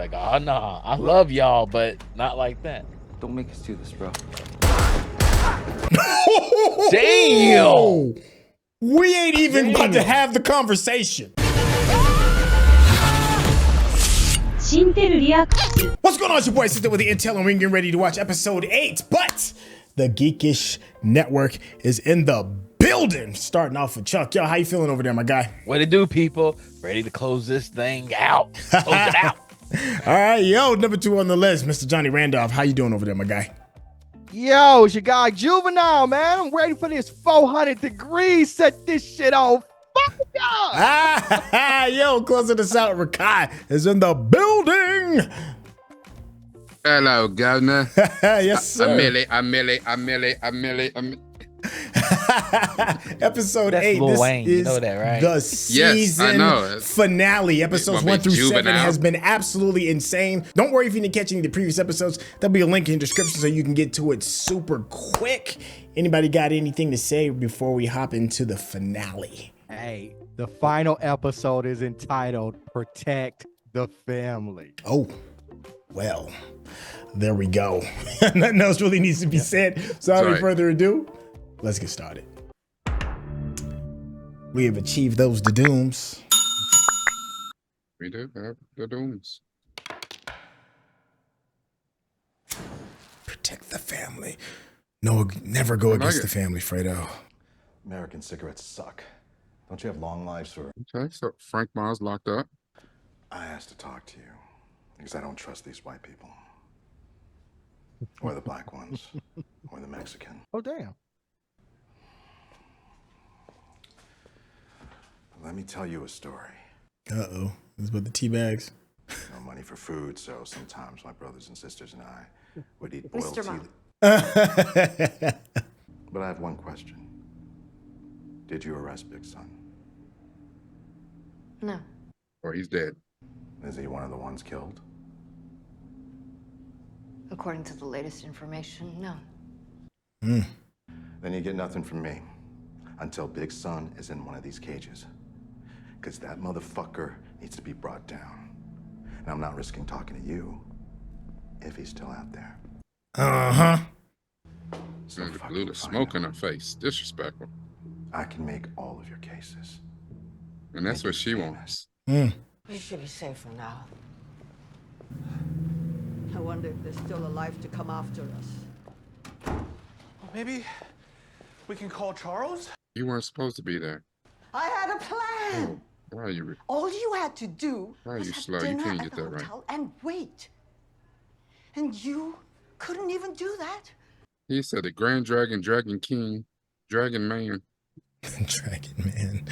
like, oh no, I love y'all, but not like that. Don't make us do this, bro. Damn! We ain't even about to have the conversation. What's going on? It's your boy Sister with the Intel, and we're getting ready to watch episode 8. But the Geekish Network is in the building. Starting off with Chuck. Yo, how you feeling over there, my guy? What it do, people? Ready to close this thing out. Close it out. All right, yo, number 2 on the list, Mr. Johnny Randolph. How you doing over there, my guy? Yo, it's your guy Juvenile, man. I'm ready for this 400 degrees. Set this shit on fire. Yo, closing this out, Rekkai is in the building. Hello, Governor. Yes, sir. Episode That's 8. Lil This Wayne, is you know that, right? the season know. finale. Episodes 1 through 7 Juvenile. has been absolutely insane. Don't worry if you didn't catch any of the previous episodes. There'll be a link in the description so you can get to it super quick. Anybody got anything to say before we hop into the finale? Hey, the final episode is entitled Protect the Family. Oh, well, there we go. Nothing else really needs to be said. So without any further ado, let's get started. We have achieved those dooms. We do have the dooms. Protect the family. No, never go against the family, Fredo. American cigarettes suck. Don't you have long lives for? Okay, so Frank Mars locked up. I asked to talk to you because I don't trust these white people. Or the black ones. Or the Mexican. Oh, damn. Let me tell you a story. Uh-oh. This is about the tea bags. No money for food, so sometimes my brothers and sisters and I would eat boiled Mr. tea. Mom. But I have one question. Did you arrest Big Son? No. Or he's dead. Is he one of the ones killed? According to the latest information, no. Then you get nothing from me until Big Son is in one of these cages. Because that motherfucker needs to be brought down. And I'm not risking talking to you if he's still out there. Uh-huh. So And fucking blew the find smoke in him. her face. Disrespectful. I can make all of your cases. And that's what she wants. We should be safe for now. I wonder if there's still a life to come after us. Well, maybe we can call Charles? You weren't supposed to be there. I had a plan. Why are you? All you had to do Why are was you have slow? You dinner can't at get the that right. hotel and wait. And you couldn't even do that. He said the Grand Dragon, Dragon King, Dragon Man. Dragon Man.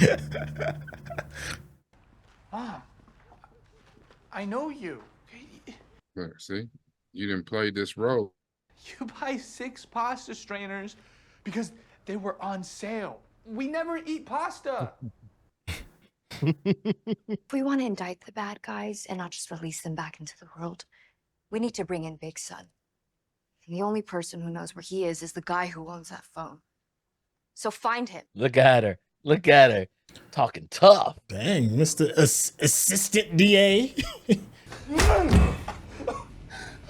Mom, I know you. Look, see? You didn't play this role. You buy 6 pasta strainers because they were on sale. We never eat pasta. If we want to indict the bad guys and not just release them back into the world, we need to bring in Big Son. And the only person who knows where he is the guy who owns that phone. So find him. Look at her. Look at her. Talking tough. Dang, Mr. Assistant DA.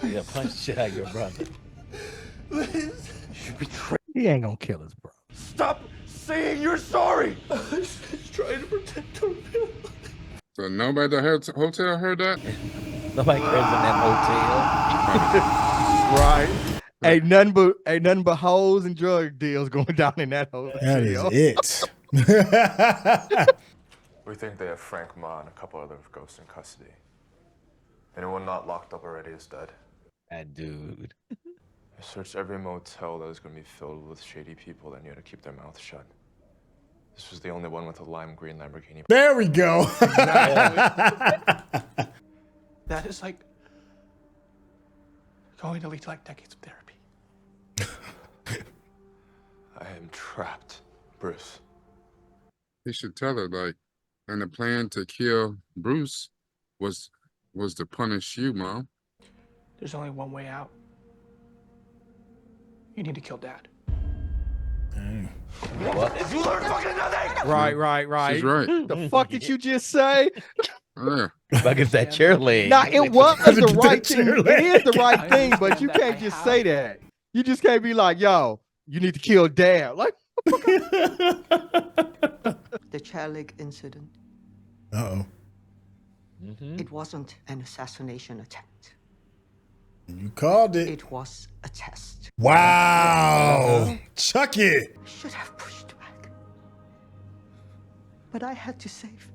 Yeah, punch the shit out of your brother. Liz, He ain't gonna kill us, bro. stop saying you're sorry. I was just trying to protect our family. So nobody at the hotel heard that? Nobody cares in that Right. Ain't nothing but hoes and drug deals going down in that hotel. That is it. We think they have Frank Ma and a couple other ghosts in custody. Anyone not locked up already is dead. That dude. I searched every motel that was going to be filled with shady people that knew to keep their mouths shut. This was the only one with a lime green Lamborghini. There we go. That is like going to lead to like decades of therapy. I am trapped, Bruce. He should tell her, like, and the plan to kill Bruce was to punish you, Mom. There's only one way out. You need to kill Dad. What? You learn fucking nothing! Right. She's right. The fuck did you just say? Yeah. Like it's that chair leg. Now it was the right thing. Chair It leg. is the right thing, but you can't just say that. You just can't be like, yo, you need to kill dad. Like, The chair leg incident. Uh-oh. It wasn't an assassination attempt. You called it. It was a test. Wow. Chuck it. I should have pushed back. But I had to save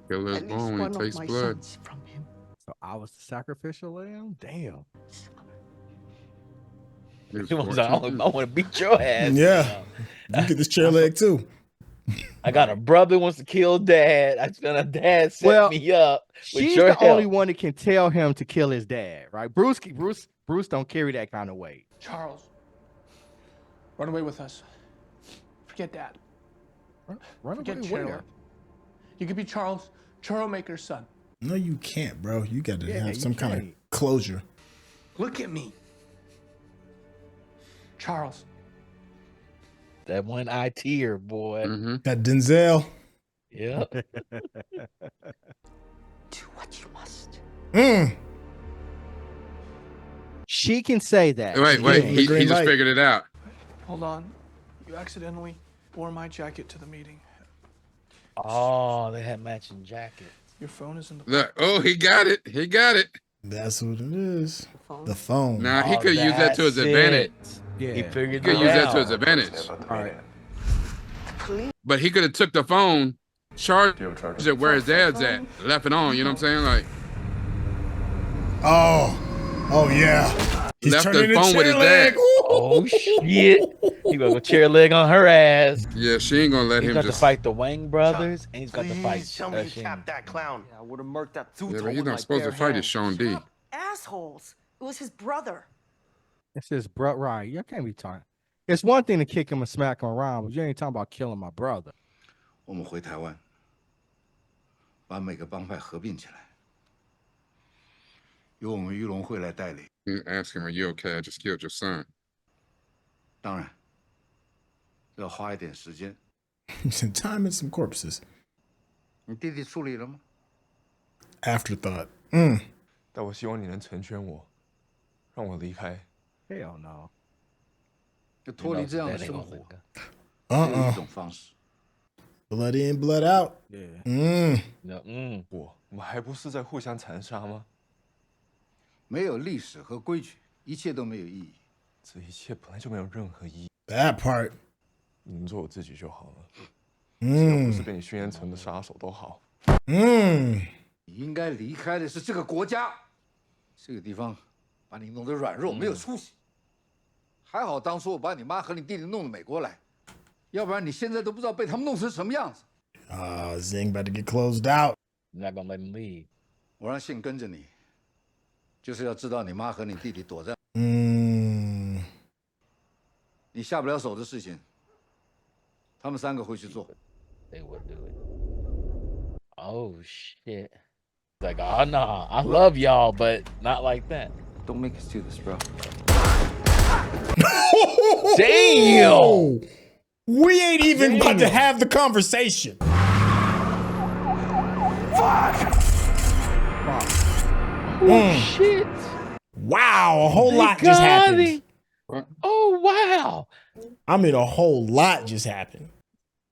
Kill his at least bone when one he of takes my blood. sons from him. so I was the sacrificial lamb? Damn. He was He was like, 14. I want to beat your ass. Yeah. You get this chair leg too. I got a brother who wants to kill dad. I spent a dad set me up. With She's your the only help. one that can tell him to kill his dad, right? Bruce don't carry that kind of weight. Charles, run away with us. Forget Dad. Run Forget away chair where? leg. You could be Charles, churro maker's son. No, you can't, bro. You got to Yeah, have you some kind of can't. closure. Look at me. Charles, That one eye tear, boy. That Denzel. Yeah. Do what you must. She can say that. Wait, Yeah, he green just light. figured it out. hold on. You accidentally wore my jacket to the meeting. Oh, they had matching jackets. Your phone is in the Look, oh, he got it. He got it. That's what it is. phone? The phone. Now he Oh, could use that to his that's advantage. it. Yeah. He figured He could it use that out. to his advantage. All right. But he could have took the phone, charged it where his dad's at, left it on. You know what I'm saying? Like Oh yeah. He's left turning the phone with chair his leg. dad. Oh shit! He gonna go chair leg on her ass. Yeah, she ain't gonna let He's him got to just. fight the Wang brothers, and he's got to fight. Tell me you Shin. capped that clown. I would have murked that Yeah, two-toe but he's with my not supposed to bare fight hands. his Sean D. Assholes. It was his brother. It's his bro, right? You can't be talking. It's one thing to kick him and smack him around, but you ain't talking about killing my brother. 我们回台湾，把每个帮派合并起来，由我们玉龙会来带领。 You ask him, "Are you okay? I just killed your son." 当然，要花一点时间。 Some time and some corpses. 你弟弟处理了吗？ Afterthought. 但我希望你能成全我，让我离开。 Hell no. 要脱离这样的 That ain't 生 gonna 活， let go. 只有一 Uh-uh. 种方式。 Blood in, blood out. Yeah. No, 我们还不是在互相残杀吗？没有历史和规矩，一切都没有意义。这一切本来就没有任何意义。 That part. 你能做我自己就好了，只要不是被你训练成的杀手都好。你应该离开的是这个国家，这个地方把你弄得软弱，没有出息。还好当初我把你妈和你弟弟弄到美国来，要不然你现在都不知道被他们弄成什么样子。 Zing about to get closed out. not gonna let him leave. 我让信跟着你，就是要知道你妈和你弟弟躲在你下不了手的事情，他们三个会去做。 They would do it. Oh shit! Like, oh nah, I love y'all, but not like that. Don't make us do this, bro. Damn! We ain't even about to have the conversation. Shit! Wow, a whole They lot just got happened. him. Oh wow! I mean, a whole lot just happened.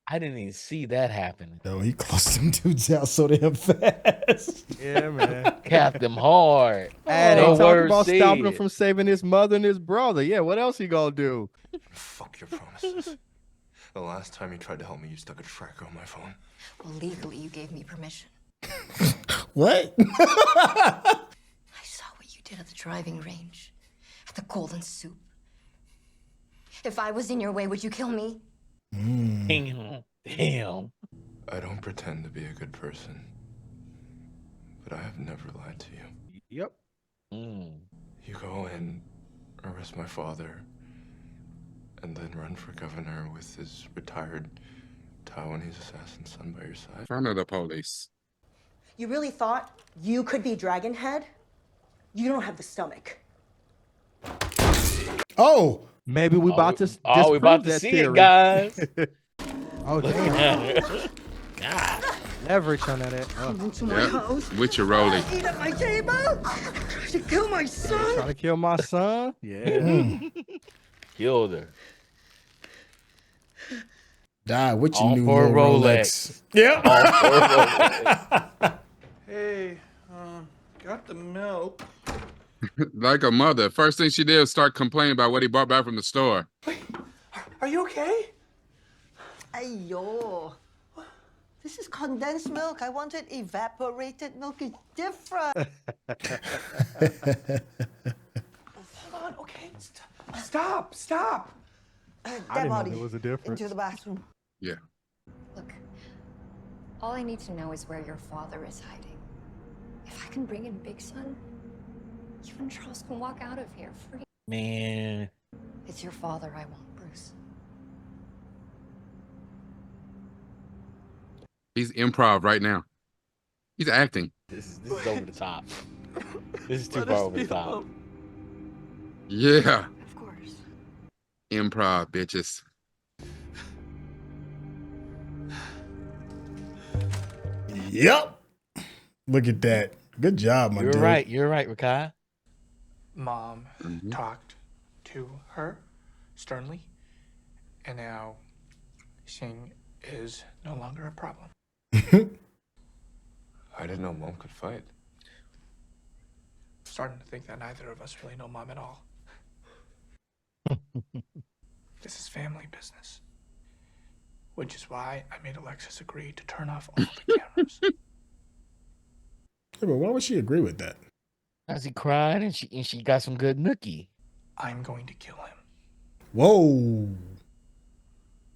I didn't even see that happening. No, he closed them dudes out so damn fast. Yeah, man. Capped them hard. And No they talking word about stopping him said. from saving his mother and his brother. Yeah, what else he gonna do? Fuck your promises. The last time you tried to help me, you stuck a tracker on my phone. Well, legally, you gave me permission. What? I saw what you did at the driving range, at the Golden Soup. If I was in your way, would you kill me? Damn. Damn. I don't pretend to be a good person, but I have never lied to you. Yep. You go and arrest my father, and then run for governor with his retired Taiwanese assassin son by your side. Front of the police. You really thought you could be Dragonhead? You don't have the stomach. Oh, Maybe we about to Oh, we about to disprove that see theory. it, guys. Oh, damn. God leverage on that. Come into my house. With your rolling. Eat at my table. Try to kill my son. Trying to kill my son? Yeah. Killed her. Die with your All new for a Rolex. Rolex. Yep. All for a Rolex. Hey, got the milk. Like a mother. First thing she did was start complaining about what he brought back from the store. Are you okay? Yeoh. This is condensed milk. I wanted evaporated milk. It's different. Hold on, okay. Stop. I Dead didn't know body. there was a difference. Into the bathroom. Yeah. Look, all I need to know is where your father is hiding. If I can bring in Big Son, you and Charles can walk out of here free. Man. It's your father I want, Bruce. He's improv right now. He's acting. This is over the top. This is too far over the top. Yeah. Of course. Improv, bitches. Yep. Look at that. Good job, my You're dude. right. You're right, Rekkai. Mom talked to her sternly, and now Xing is no longer a problem. I didn't know Mom could fight. Starting to think that neither of us really know Mom at all. This is family business. Which is why I made Alexis agree to turn off all the cameras. Yeah, but why would she agree with that? As he cried and she got some good nookie. I'm going to kill him. Whoa.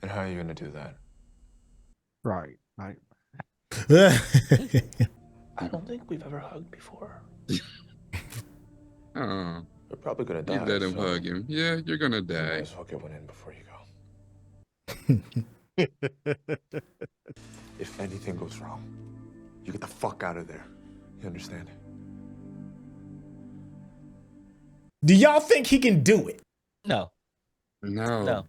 And how are you going to do that? Right. I don't think we've ever hugged before. Oh. You're probably going to You die. let him so hug him. Yeah, you're gonna you might die. as well get one in before you go. If anything goes wrong, you get the fuck out of there. You understand? Do y'all think he can do it? No. No.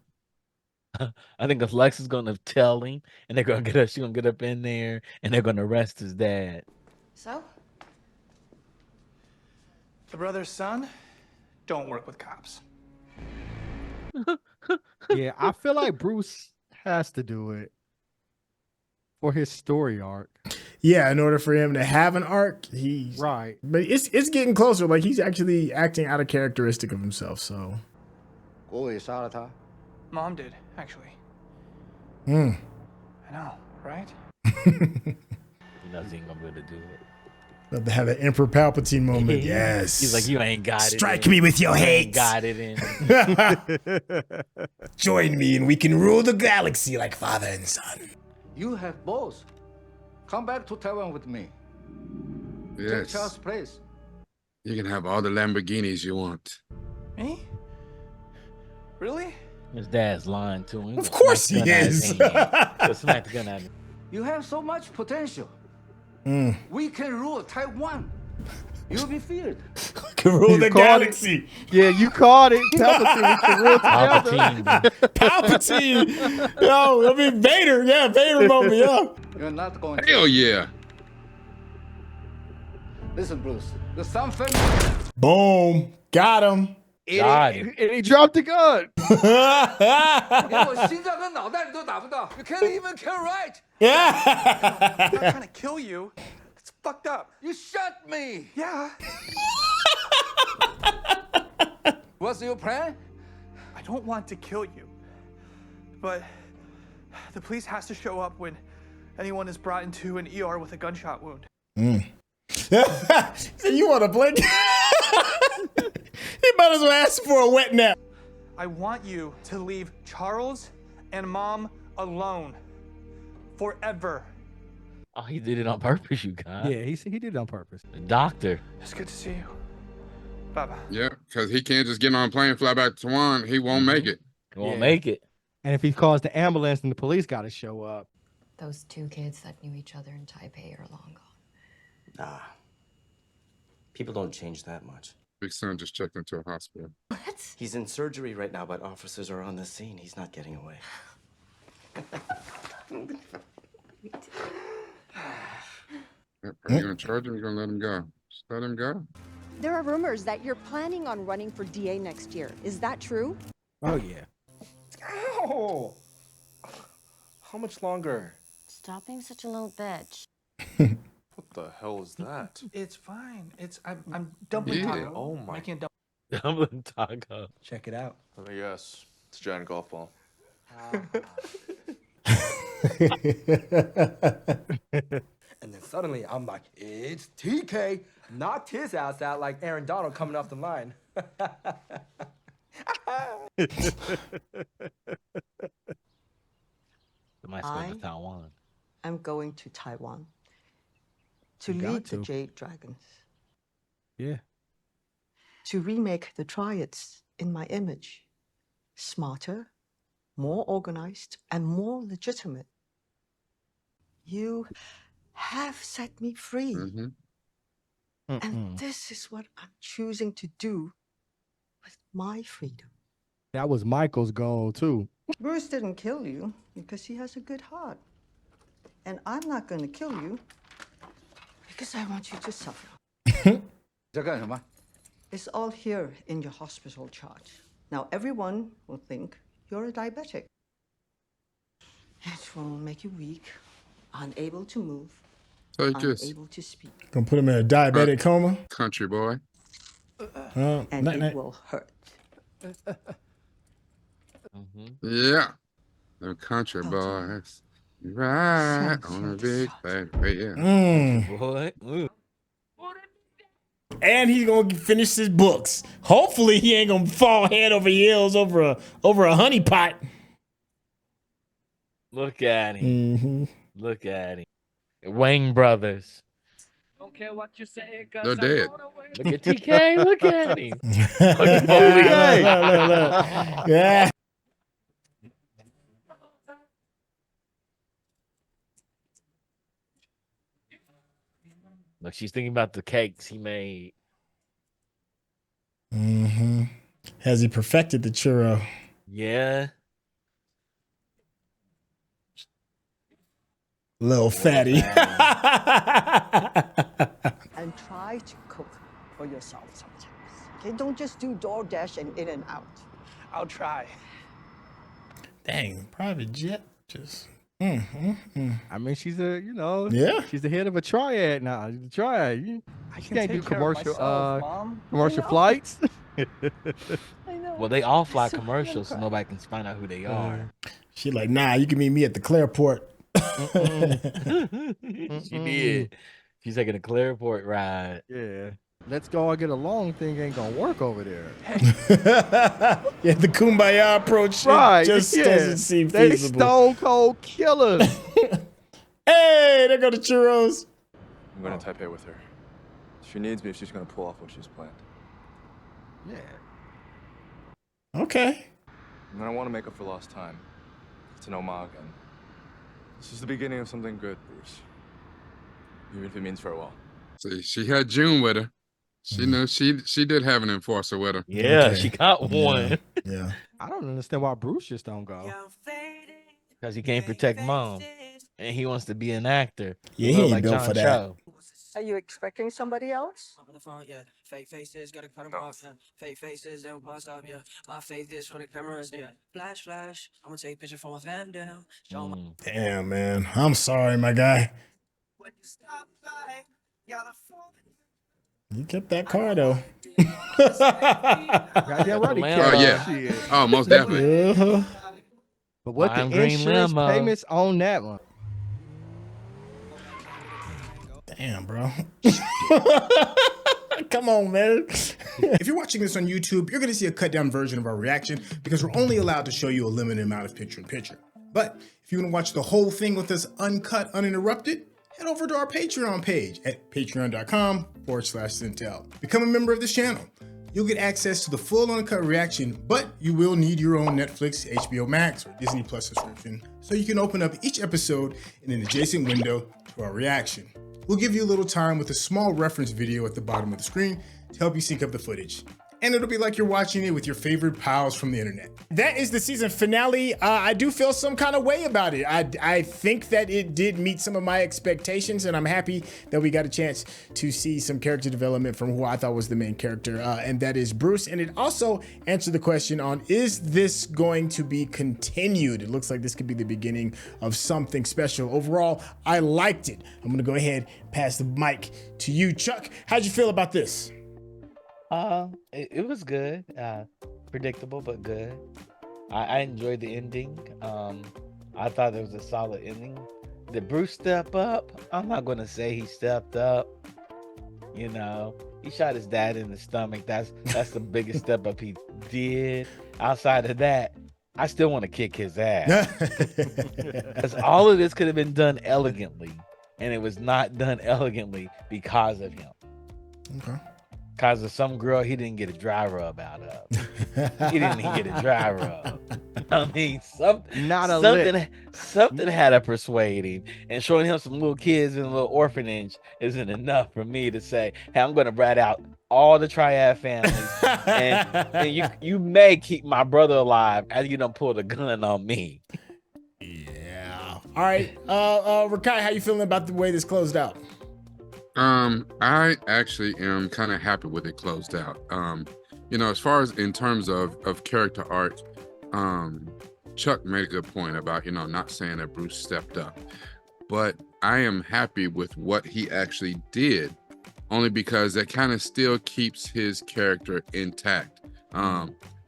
I think Alex is gonna tell him, and they're gonna get up. She's gonna get up in there, and they're gonna arrest his dad. So? The brother's son, don't work with cops. Yeah, I feel like Bruce has to do it for his story arc. Yeah, in order for him to have an arc, he's right. But it's getting closer. Like he's actually acting out a characteristic of himself. So. Mom did, actually. Hmm. I know, right? You know he ain't gonna be able to do it. About to have an Emperor Palpatine moment. Yes. He's like, you ain't got it. Strike me with your hate. Got it in. Join me and we can rule the galaxy like father and son. You have both. Come back to Taiwan with me. Take Yes. Charles' place. You can have all the Lamborghinis you want. Me? Really? His dad's lying to him. Of course he is. He'll smack the gun out of him. You have so much potential. Mm. We can rule Taiwan. You'll be feared. Can rule You the called galaxy. Yeah, you called it. Palpatine, we can rule together. Palpatine. Yo, I mean Vader. Yeah, Vader moment. Yeah. You're not going to. Hell yeah. Listen, Bruce. The Sun family. Boom. Got him. And he dropped the gun. 连我心脏跟脑袋你都打不到。You can't even kill right. I'm not trying to kill you. It's fucked up. You shot me. Yeah. What's your plan? I don't want to kill you. But the police has to show up when anyone is brought into an ER with a gunshot wound. So you want to blink? He might as well ask for a wet nap. I want you to leave Charles and Mom alone. Forever. Oh, he did it on purpose, you guys. Yeah, he did it on purpose. The doctor. It's good to see you. Bye-bye. Yeah, because he can't just get on a plane, fly back to Taiwan. He won't make it. He won't make it. And if he calls the ambulance, then the police got to show up. Those two kids that knew each other in Taipei are long gone. Nah. People don't change that much. Big Son just checked into a hospital. What? He's in surgery right now, but officers are on the scene. He's not getting away. Are you gonna charge him? Or you gonna let him go? Just let him go. There are rumors that you're planning on running for DA next year. Is that true? Oh yeah. Ow! How much longer? Stop being such a little bitch. What the hell is that? It's fine. I'm dumpling Yeah. taco. Oh my. Making a Dumpling taco. Check it out. Let me guess. It's a giant golf ball. And then suddenly I'm like, it's TK. Knocked his ass out like Aaron Donald coming off the line. Somebody's going to Taiwan. I'm going to Taiwan to You got lead the to. Jade Dragons, Yeah. to remake the Triads in my image. Smarter, more organized, and more legitimate. You have set me free. Mm-hmm. And this is what I'm choosing to do with my freedom. That was Michael's goal too. Bruce didn't kill you because he has a good heart. And I'm not going to kill you because I want you to suffer. 在干什么？ It's all here in your hospital chart. Now everyone will think you're a diabetic. It will make you weak, unable to move, Take this, unable to speak. Gonna put him in a diabetic coma. country boy. And night, it night. will hurt. Yeah. The country boys. Right on a big fat yeah. Boy. Ooh. And he's gonna finish his books. Hopefully, he ain't gonna fall head over heels over a honey pot. Look at him. Mm-hmm. Look at him. Wang brothers. Don't care what you say. They're dead. Look at TK. Look at him. Look. Yeah. Look, she's thinking about the cakes he made. Mm-hmm. Has he perfected the churro? Yeah. Little fatty. And try to cook for yourself sometimes. Okay, don't just do DoorDash and in and out. I'll try. Dang, private jet. Just. I mean, she's a, Yeah. she's the head of a triad now. The triad. You can't do take care of commercial myself, Mom. commercial I know. flights. I know. Well, they all fly So commercials, so cry. nobody can find out who they are. She like, nah, you can meet me at the Clareport. She did. She's taking a Clearport ride. Yeah. Let's go and get along thing ain't gonna work over there. Yeah, the kumbaya approach just doesn't seem They feasible. stone cold killers. Hey, there go the churros. I'm going to Taipei with her. If she needs me, she's going to pull off what she's planned. Yeah. Okay. And then I want to make up for lost time. To know Ma again. This is the beginning of something good, Bruce. Even if it means farewell. See, she had June with her. She knows she did have an enforcer with her. Yeah, Okay. she got one. Yeah. I don't understand why Bruce just don't go. Because he can't protect mom. And he wants to be an actor. Yeah, he Look ain't like built John for that. Cho. Are you expecting somebody else? On the phone, yeah. Fake faces, gotta cut 'em off, yeah. Fake faces, they don't bust up, yeah. My faith is for the cameras, yeah. Flash, flash. I'm gonna take a picture for my fam down. Show my Damn, man. I'm sorry, my guy. when you stop by, y'all are falling. You kept that car though. Goddamn right he Lamb. kept Oh, yeah. shit. Oh, most definitely. Uh-huh. But what Lime the green insurance limo. payments on that one? Damn, bro. Come on, man. If you're watching this on YouTube, you're going to see a cut down version of our reaction because we're only allowed to show you a limited amount of picture in picture. But if you want to watch the whole thing with us uncut, uninterrupted, head over to our Patreon page at patreon.com/Centel. Become a member of this channel. You'll get access to the full uncut reaction, but you will need your own Netflix, HBO Max, or Disney Plus subscription so you can open up each episode in an adjacent window to our reaction. We'll give you a little time with a small reference video at the bottom of the screen to help you sync up the footage. and it'll be like you're watching it with your favorite pals from the internet. That is the season finale. I do feel some kind of way about it. I think that it did meet some of my expectations, and I'm happy that we got a chance to see some character development from who I thought was the main character, and that is Bruce. And it also answered the question on, is this going to be continued? It looks like this could be the beginning of something special. Overall, I liked it. I'm gonna go ahead, pass the mic to you, Chuck. How'd you feel about this? It was good. Predictable, but good. I enjoyed the ending. I thought it was a solid ending. Did Bruce step up? I'm not gonna say he stepped up. You know, he shot his dad in the stomach. That's the biggest step up he did. Outside of that, I still want to kick his ass. Because all of this could have been done elegantly, and it was not done elegantly because of him. Okay. Because of some girl he didn't get a dry rub out of. He didn't even get a dry rub. I mean, something had to persuade him. And showing him some little kids in a little orphanage isn't enough for me to say, hey, I'm going to rat out all the triad families. and you may keep my brother alive as you don't pull the gun on me. Yeah. All right. Rekkai, how you feeling about the way this closed out? I actually am kind of happy with it closed out. You know, as far as in terms of character arc, Chuck made a good point about, you know, not saying that Bruce stepped up, but I am happy with what he actually did, only because that kind of still keeps his character intact.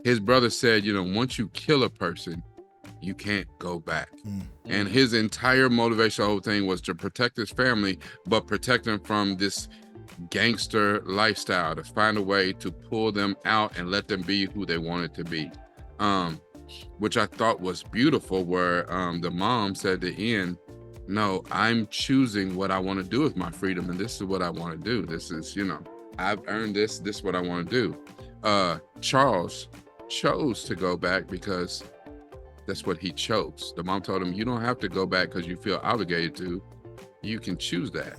His brother said, you know, once you kill a person, you can't go back. And his entire motivation, the whole thing, was to protect his family, but protect them from this gangster lifestyle, to find a way to pull them out and let them be who they wanted to be. Which I thought was beautiful, where the mom said at the end, no, I'm choosing what I want to do with my freedom, and this is what I want to do. This is, you know, I've earned this is what I want to do. Charles chose to go back because that's what he chose. The mom told him, you don't have to go back because you feel obligated to. You can choose that.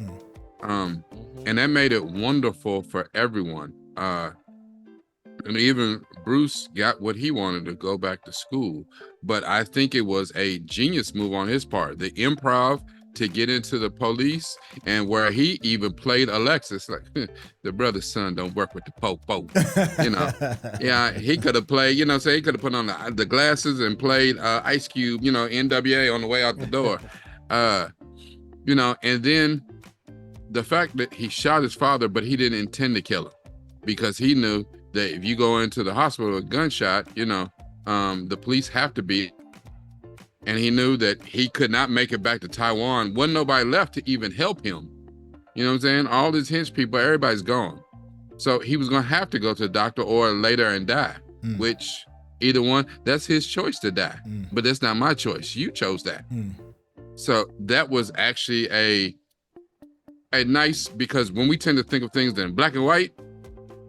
And that made it wonderful for everyone. And even Bruce got what he wanted, to go back to school. But I think it was a genius move on his part. The improv to get into the police, and where he even played Alexis, like, the brother's son don't work with the po-po. You know, yeah, he could have played, you know, so he could have put on the glasses and played Ice Cube, you know, NWA on the way out the door. You know, and then the fact that he shot his father, but he didn't intend to kill him, because he knew that if you go into the hospital with a gunshot, you know, the police have to be. And he knew that he could not make it back to Taiwan. Wasn't nobody left to even help him. You know what I'm saying? All his hench people, everybody's gone. So he was going to have to go to the doctor or later and die, which either one, that's his choice to die. But that's not my choice. You chose that. So that was actually a nice, because when we tend to think of things in black and white,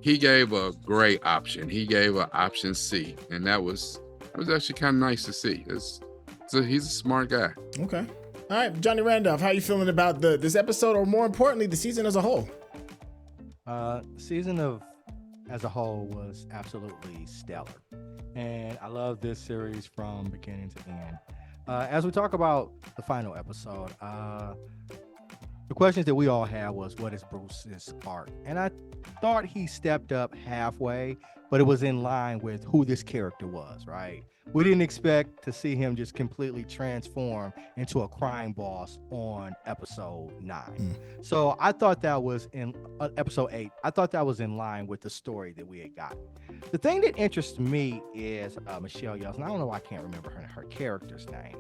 he gave a great option. He gave an option C. And that was actually kind of nice to see. So he's a smart guy. Okay. All right, Johnny Randolph, how you feeling about this episode, or more importantly, the season as a whole? Season as a whole was absolutely stellar. And I love this series from beginning to end. As we talk about the final episode, the questions that we all had was, what is Bruce's arc? And I thought he stepped up halfway, but it was in line with who this character was, right? We didn't expect to see him just completely transform into a crime boss on episode 9. So I thought that was in episode 8. I thought that was in line with the story that we had gotten. The thing that interests me is Michelle Yeoh, and I don't know why I can't remember her character's name.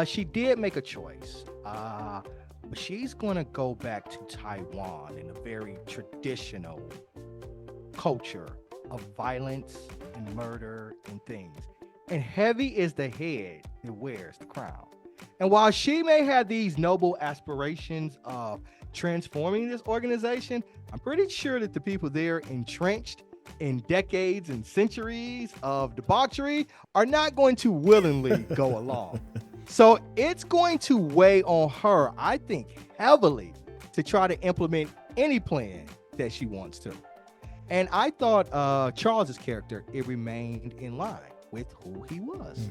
She did make a choice. But she's going to go back to Taiwan in a very traditional culture of violence and murder and things. And heavy is the head that wears the crown. And while she may have these noble aspirations of transforming this organization, I'm pretty sure that the people there entrenched in decades and centuries of debauchery are not going to willingly go along. So it's going to weigh on her, I think, heavily to try to implement any plan that she wants to. And I thought Charles's character, it remained in line with who he was.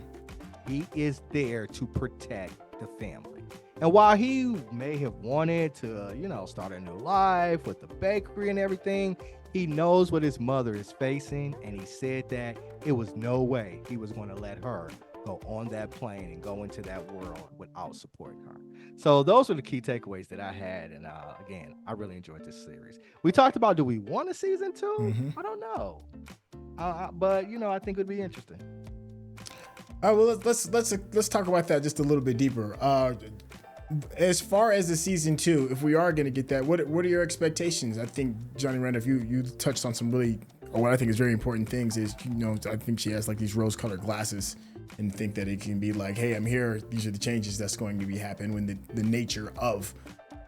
He is there to protect the family. And while he may have wanted to, start a new life with the bakery and everything, he knows what his mother is facing. And he said that it was no way he was going to let her go on that plane and go into that world without supporting her. So those were the key takeaways that I had. And again, I really enjoyed this series. We talked about, do we want a season 2? I don't know. But, I think it would be interesting. All right, well, let's talk about that just a little bit deeper. As far as the season 2, if we are going to get that, what are your expectations? I think, Johnny Randolph, you touched on some really, what I think is very important things is, I think she has like these rose-colored glasses and think that it can be like, hey, I'm here. These are the changes that's going to be happening when the nature of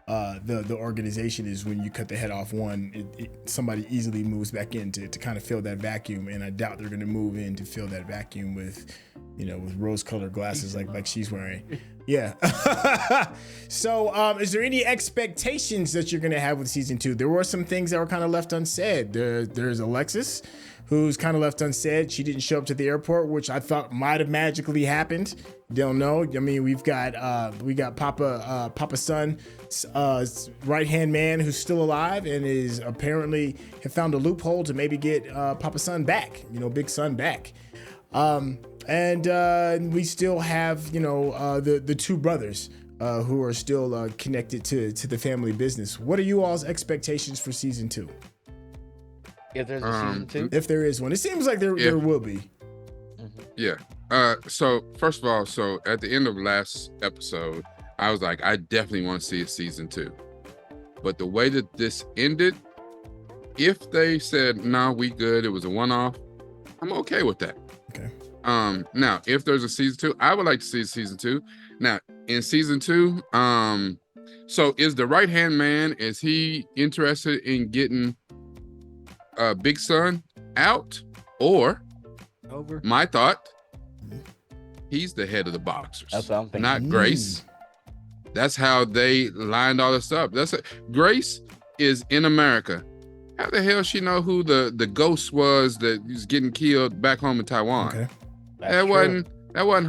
the organization is when you cut the head off one, somebody easily moves back in to kind of fill that vacuum. And I doubt they're going to move in to fill that vacuum with, with rose-colored glasses like she's wearing. Yeah. So is there any expectations that you're going to have with season 2? There were some things that were kind of left unsaid. There's Alexis, who's kind of left unsaid. She didn't show up to the airport, which I thought might have magically happened. Don't know. I mean, we got Papa Son, right-hand man who's still alive and is apparently have found a loophole to maybe get Papa Son back, Big Son back. And we still have, the two brothers who are still connected to the family business. What are you all's expectations for season 2? If there's a season 2? If there is one. It seems like there will be. Yeah. So first of all, at the end of last episode, I was like, I definitely want to see a season 2. But the way that this ended, if they said, no, we good, it was a one-off, I'm okay with that. Okay. Now, if there's a season 2, I would like to see season 2. Now, in season 2, so is the right-hand man, is he interested in getting Big Son out? Or, over? My thought, he's the head of the boxers. That's what I'm thinking. Not Grace. That's how they lined all this up. Grace is in America. How the hell she know who the ghost was that was getting killed back home in Taiwan? Okay. That wasn't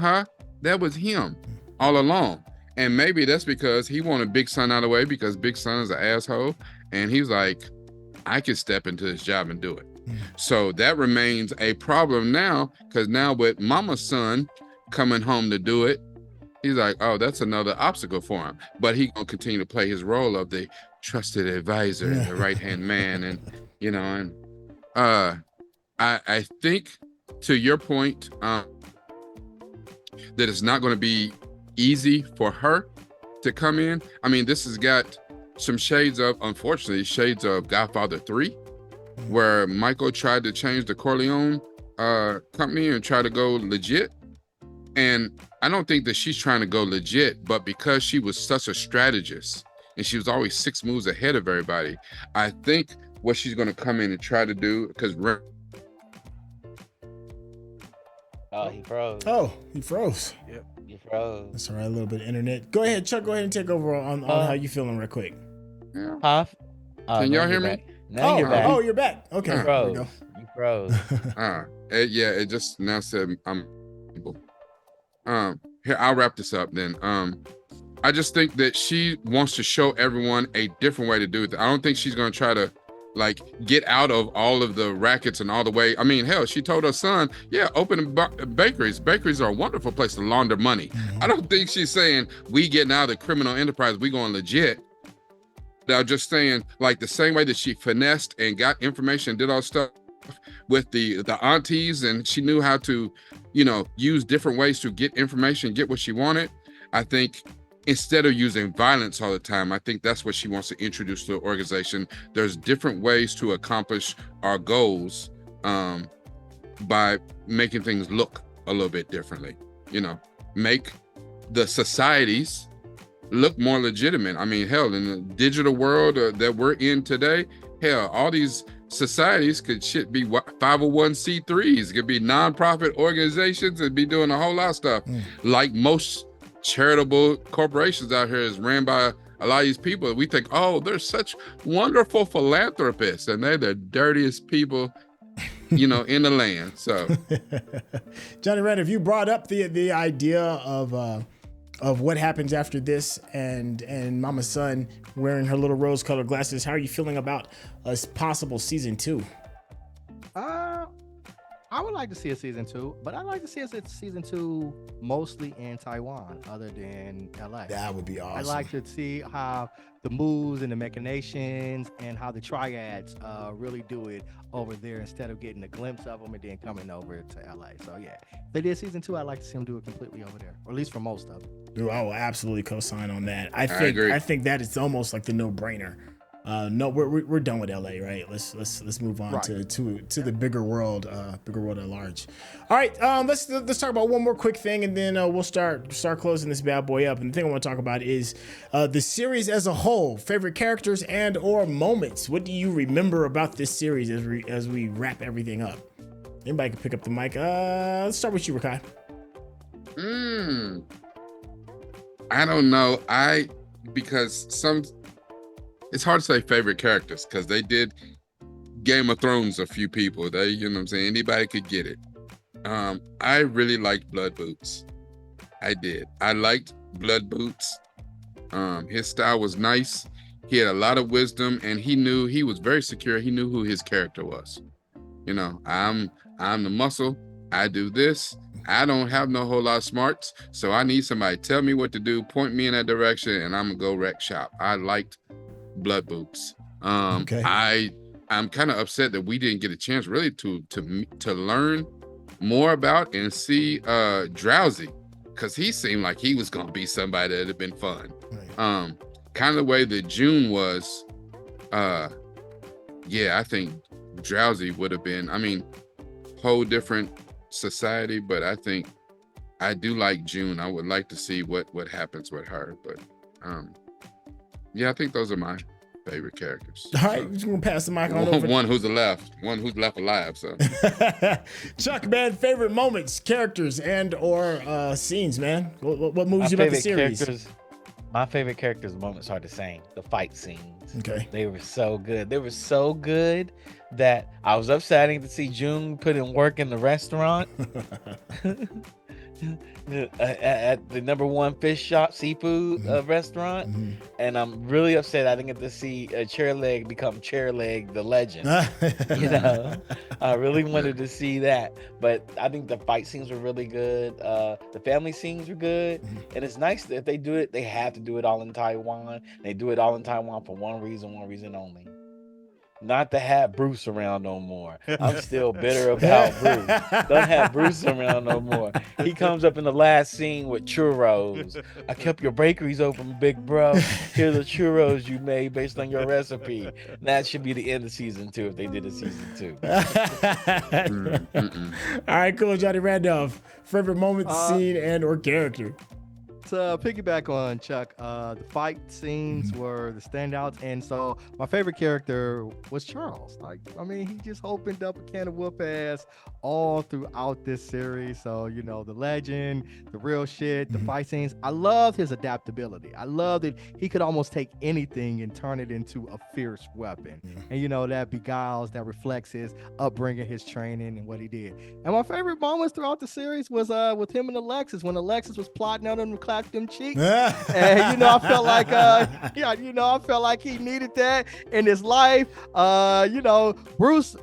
her. That was him all along. And maybe that's because he wanted Big Son out of the way because Big Son is an asshole. And he's like, I can step into this job and do it. So that remains a problem now, because now with Mama's son coming home to do it, he's like, oh, that's another obstacle for him. But he gonna continue to play his role of the trusted advisor, the right-hand man, and I think to your point, that it's not going to be easy for her to come in. I mean, this has got some shades of Godfather 3, where Michael tried to change the Corleone company and try to go legit. And I don't think that she's trying to go legit, but because she was such a strategist and she was always 6 moves ahead of everybody, I think what she's going to come in and try to do, because he froze. Oh, he froze. Yep, he froze. That's all right, a little bit of internet. Go ahead, Chuck. Go ahead and take over on how you feeling real quick. Huh? Can y'all hear me? Now you're back. Oh, you're back. Okay. You froze. You froze. Yeah, it just now said I'm here, I'll wrap this up then. I just think that she wants to show everyone a different way to do it. I don't think she's going to try to get out of all of the rackets and all the way. I mean, hell, she told her son, open bakeries. Bakeries are a wonderful place to launder money. Mm-hmm. I don't think she's saying we getting out of the criminal enterprise, we going legit. They're just saying, the same way that she finessed and got information, did all stuff with the aunties, and she knew how to, use different ways to get information, get what she wanted. I think instead of using violence all the time, I think that's what she wants to introduce to the organization. There's different ways to accomplish our goals by making things look a little bit differently. Make the societies look more legitimate. I mean, hell, in the digital world that we're in today, hell, all these societies could be 501c3s, could be nonprofit organizations and be doing a whole lot of stuff. Like most charitable corporations out here is ran by a lot of these people, we think, oh, they're such wonderful philanthropists, and they're the dirtiest people, in the land. So, Johnny Randolph, you brought up the idea of what happens after this, and Mama Son wearing her little rose-colored glasses. How are you feeling about a possible season 2? I would like to see a season 2, but I'd like to see a season 2 mostly in Taiwan, other than LA. That would be awesome. I'd like to see how the moves and the machinations and how the triads really do it over there, instead of getting a glimpse of them and then coming over to LA. So yeah, if they did season 2, I'd like to see them do it completely over there, or at least for most of it. Dude, I will absolutely co-sign on that. I agree. I think that is almost like the no-brainer. No, we're done with LA, right? Let's move on to the bigger world at large. All right, let's talk about one more quick thing, and then we'll start closing this bad boy up. And the thing I want to talk about is the series as a whole, favorite characters and or moments. What do you remember about this series as we wrap everything up? Anybody can pick up the mic. Let's start with you, Rekkai. I don't know. It's hard to say favorite characters, because they did Game of Thrones a few people. They, you know what I'm saying? Anybody could get it. I really liked Blood Boots. I did. I liked Blood Boots. His style was nice. He had a lot of wisdom, and he was very secure. He knew who his character was. I'm the muscle. I do this. I don't have no whole lot of smarts, so I need somebody to tell me what to do, point me in that direction, and I'm gonna go wreck shop. I liked Blood Boots. Okay. I'm kind of upset that we didn't get a chance really to learn more about and see Drowsy, because he seemed like he was gonna be somebody that'd have been fun. Right. Kind of the way that June was. I think Drowsy would have been. I mean, whole different society, but I think I do like June. I would like to see what happens with her, but I think those are my favorite characters. All right, we're just gonna pass the mic on over. One who's left alive. So, Chuck, man, favorite moments, characters, and or scenes, man. What moves you about the series? My favorite characters' moments are the same. The fight scenes. Okay. They were so good. They were so good that I was upset I didn't get to see June put in work in the restaurant. At the #1 fish shop seafood restaurant, and I'm really upset I didn't get to see Chairleg become Chairleg the legend. I really wanted to see that, but I think the fight scenes were really good. The family scenes were good, and it's nice that if they do it, they have to do it all in Taiwan. They do it all in Taiwan for one reason only. Not to have Bruce around no more. I'm still bitter about Bruce. Don't have Bruce around no more. He comes up in the last scene with churros. I kept your bakeries open, big bro. Here's the churros you made based on your recipe. That should be the end of season 2 if they did a season 2. All right, cool. Johnny Randolph, favorite moment, scene, and or character. To piggyback on Chuck, the fight scenes were the standouts, and so my favorite character was Charles. He just opened up a can of whoop ass all throughout this series. So the legend, the real shit, the fight scenes. I love his adaptability. I love that he could almost take anything and turn it into a fierce weapon. And that beguiles, that reflects his upbringing, his training, and what he did. And my favorite moments throughout the series was with him and Alexis, when Alexis was plotting out on the clap them cheeks. And I felt like I felt like he needed that in his life. Bruce,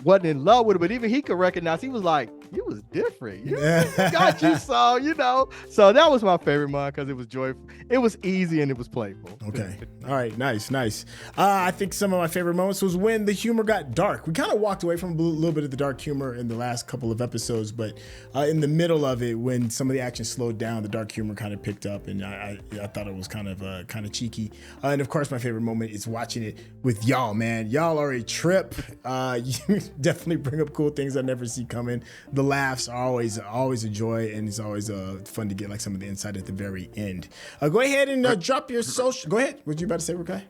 wasn't in love with it, but even he could recognize, he was like, you was different. Got you. So that was my favorite one, because it was joyful, it was easy, and it was playful. Okay. All right. Nice. I think some of my favorite moments was when the humor got dark. We kind of walked away from a little bit of the dark humor in the last couple of episodes, but in the middle of it, when some of the action slowed down, the dark humor kind of picked up, and I thought it was kind of cheeky. And of course, my favorite moment is watching it with y'all, man. Y'all are a trip. You definitely bring up cool things I never see coming. The laughs are always a joy, and it's always fun to get like some of the insight at the very end. Go ahead and drop your social. Go ahead. What you about to say, Rekkai?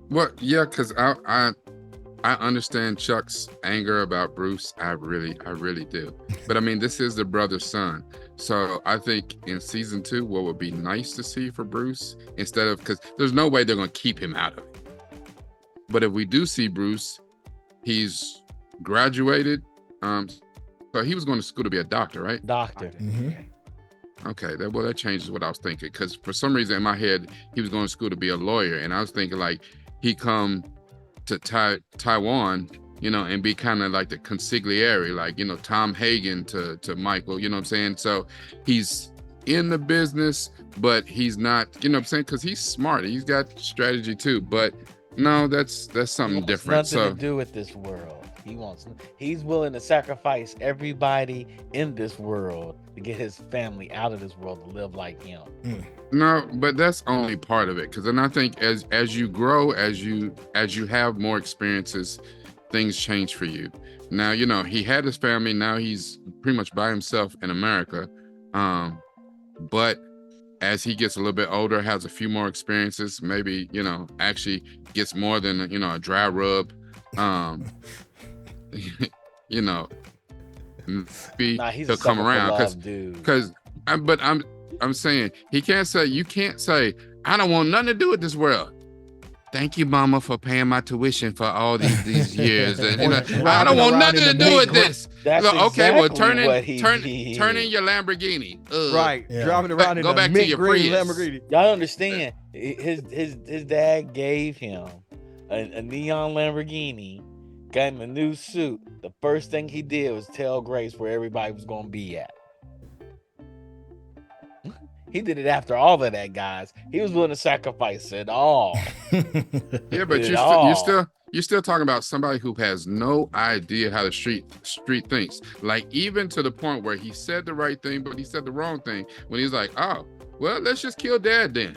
Well, yeah, because I understand Chuck's anger about Bruce. I really do. But I mean, this is the brother's son. So I think in season 2, what would be nice to see for Bruce, instead of, because there's no way they're going to keep him out of it. But if we do see Bruce, he's graduated. So he was going to school to be a doctor, right? Doctor. Okay, that changes what I was thinking, because for some reason in my head he was going to school to be a lawyer, and I was thinking like he come to Taiwan, you know, and be kind of like the consigliere, like, you know, Tom Hagen to Michael, you know what I'm saying? So he's in the business, but he's not, you know what I'm saying? Because he's smart, he's got strategy too, but no, that's something different. Nothing to do with this world. He's willing to sacrifice everybody in this world to get his family out of this world to live like him. No, but that's only part of it. Because then I think as you grow, as you have more experiences, things change for you. Now, you know, he had his family. Now he's pretty much by himself in America. But as he gets a little bit older, has a few more experiences, maybe, you know, actually gets more than, you know, a dry rub. You know, he'll come around because I'm saying you can't say I don't want nothing to do with this world. Thank you, Mama, for paying my tuition for all these years. And, you know, I don't want nothing to do with this. That's okay, well, turn in your Lamborghini. Right, driving around in go a back to mint your green Prius. Lamborghini. Y'all understand? His dad gave him a neon Lamborghini, got him a new suit. The first thing he did was tell Grace where everybody was going to be at. He did it after all of that, guys. He was willing to sacrifice it all. Yeah, but you're still talking about somebody who has no idea how the street thinks. Like, even to the point where he said the right thing, but he said the wrong thing when he's like, oh, well, let's just kill Dad then.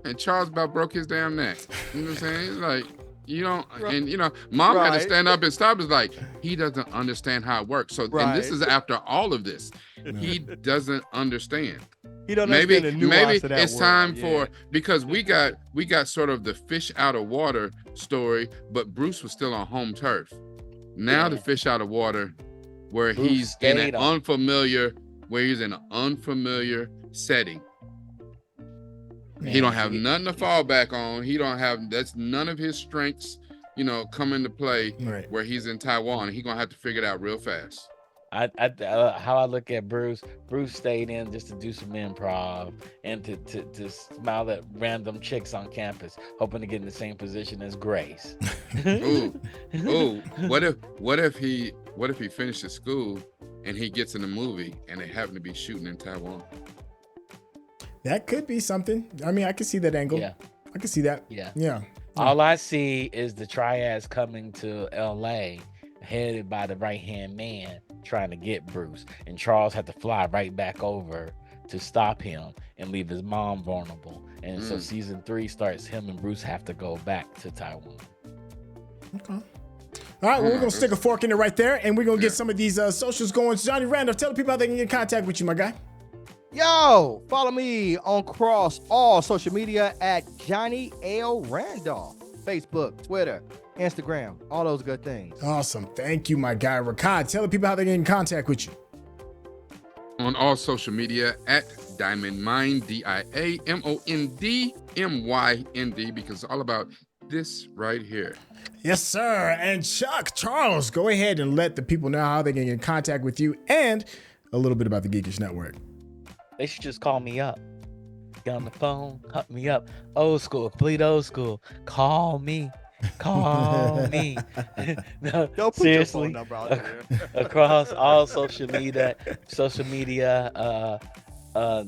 And Charles about broke his damn neck. You know what I'm saying? He's like, you don't, and you know, Mom had to stand up and stop. It's like, he doesn't understand how it works. So, and this is after all of this, he doesn't understand. He don't understand the nuance of that it's word. time for, because we got sort of the fish out of water story, but Bruce was still on home turf. Now the fish out of water, where Bruce he's in an stayed unfamiliar setting. Man, he don't have nothing to fall back on. That's none of his strengths, you know, come into play where he's in Taiwan. He's gonna have to figure it out real fast. How I look at Bruce stayed in just to do some improv and to smile at random chicks on campus, hoping to get in the same position as Grace. Ooh, what if he finishes school and he gets in a movie and they happen to be shooting in Taiwan? That could be something. I mean, I can see that angle. Yeah, I can see that. Yeah. All I see is the triads coming to LA, headed by the right-hand man, trying to get Bruce, and Charles had to fly right back over to stop him and leave his mom vulnerable. And so season 3 starts, him and Bruce have to go back to Taiwan. Okay. All right, well, we're gonna stick a fork in it right there, and we're gonna get some of these socials going. Johnny Randolph, tell the people how they can get in contact with you, my guy. Yo, follow me on across all social media at Johnny L. Randolph. Facebook, Twitter, Instagram, all those good things. Awesome. Thank you, my guy. Rekkai, tell the people how they get in contact with you. On all social media at Diamond Mind, DIAMONDMYND, because it's all about this right here. Yes, sir. And Chuck, Charles, go ahead and let the people know how they can get in contact with you and a little bit about the Geekish Network. They should just call me up. Get on the phone, hook me up. Old school, complete old school. Call me. No, don't put seriously. Your phone number out there. Across all social media,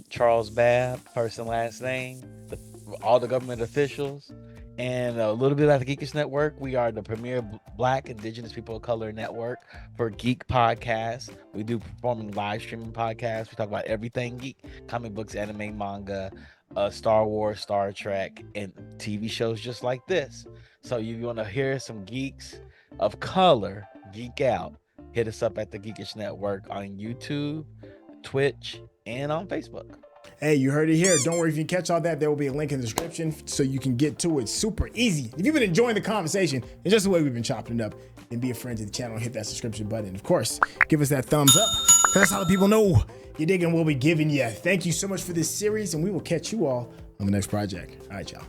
Charles Babb, first and last name, all the government officials, and a little bit about the Geekish Network. We are the premier Black, Indigenous, people of color network for geek podcasts. We do performing live streaming podcasts. We talk about everything geek, comic books, anime, manga, Star Wars, Star Trek, and TV shows just like this. So if you want to hear some geeks of color geek out, hit us up at the Geekish Network on YouTube, Twitch, and on Facebook. Hey, you heard it here. Don't worry if you catch all that. There will be a link in the description so you can get to it super easy. If you've been enjoying the conversation and just the way we've been chopping it up, then be a friend to the channel and hit that subscription button. Of course, give us that thumbs up because that's how the people know you're digging what we're giving you. Thank you so much for this series, and we will catch you all on the next project. All right, y'all.